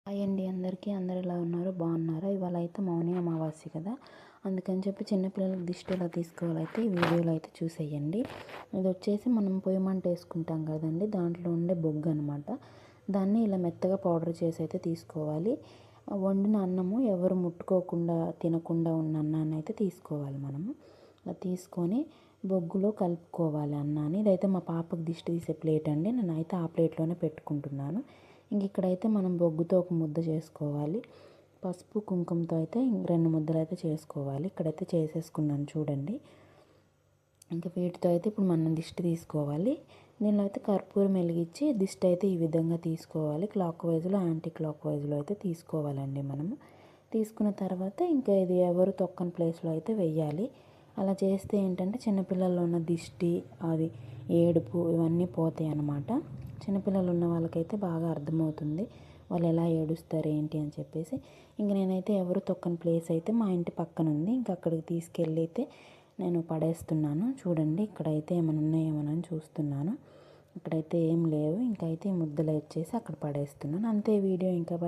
Hi అండి అందరికీ. అందరు ఎలా ఉన్నారు? బాగున్నారా? ఇవాళ అయితే మౌని అమావాస్య కదా, అందుకని చెప్పి చిన్నపిల్లలకు దిష్టి ఎలా తీసుకోవాలైతే ఈ వీడియోలో అయితే చూసేయండి. ఇది వచ్చేసి మనం పొయ్యి మంట వేసుకుంటాం కదండి, దాంట్లో ఉండే బొగ్గు అనమాట. దాన్ని ఇలా మెత్తగా పౌడర్ చేసి అయితే తీసుకోవాలి. వండిన అన్నము ఎవరు ముట్టుకోకుండా తినకుండా ఉన్న అన్నాన్ని అయితే తీసుకోవాలి మనము. అలా తీసుకొని బొగ్గులో కలుపుకోవాలి అన్నాన్ని. ఇదైతే మా పాపకు దిష్టి తీసే ప్లేట్ అండి, నేనైతే ఆ ప్లేట్లోనే పెట్టుకుంటున్నాను. ఇంక ఇక్కడైతే మనం బొగ్గుతో ఒక ముద్ద చేసుకోవాలి. పసుపు కుంకుమతో అయితే 2 ముద్దలు అయితే చేసుకోవాలి. ఇక్కడైతే చేసేసుకున్నాను చూడండి. ఇంకా వీటితో అయితే ఇప్పుడు మనం దిష్టి తీసుకోవాలి. దీనిలో అయితే కర్పూరం వెలిగించి దిష్టి అయితే ఈ విధంగా తీసుకోవాలి. క్లాక్ వైజ్లో యాంటీ క్లాక్ వైజ్లో అయితే తీసుకోవాలండి మనము. తీసుకున్న తర్వాత ఇంకా ఇది ఎవరు తొక్కని ప్లేస్లో అయితే వెయ్యాలి. అలా చేస్తే ఏంటంటే చిన్నపిల్లల్లో ఉన్న దిష్టి, అది ఏడుపు ఇవన్నీ పోతాయి అన్నమాట. చిన్నపిల్లలు ఉన్న వాళ్ళకైతే బాగా అర్థమవుతుంది వాళ్ళు ఎలా ఏడుస్తారు ఏంటి అని చెప్పేసి. ఇంక నేనైతే ఎవరు తొక్కని ప్లేస్ అయితే మా ఇంటి పక్కన ఉంది, ఇంక అక్కడికి తీసుకెళ్ళి అయితే నేను పడేస్తున్నాను. చూడండి ఇక్కడైతే ఏమైనా ఉన్నాయేమోనని చూస్తున్నాను. ఇక్కడైతే ఏం లేవు. ఇంకైతే ఈ ముద్దలు వచ్చేసి అక్కడ పడేస్తున్నాను. అంతే వీడియో. ఇంకా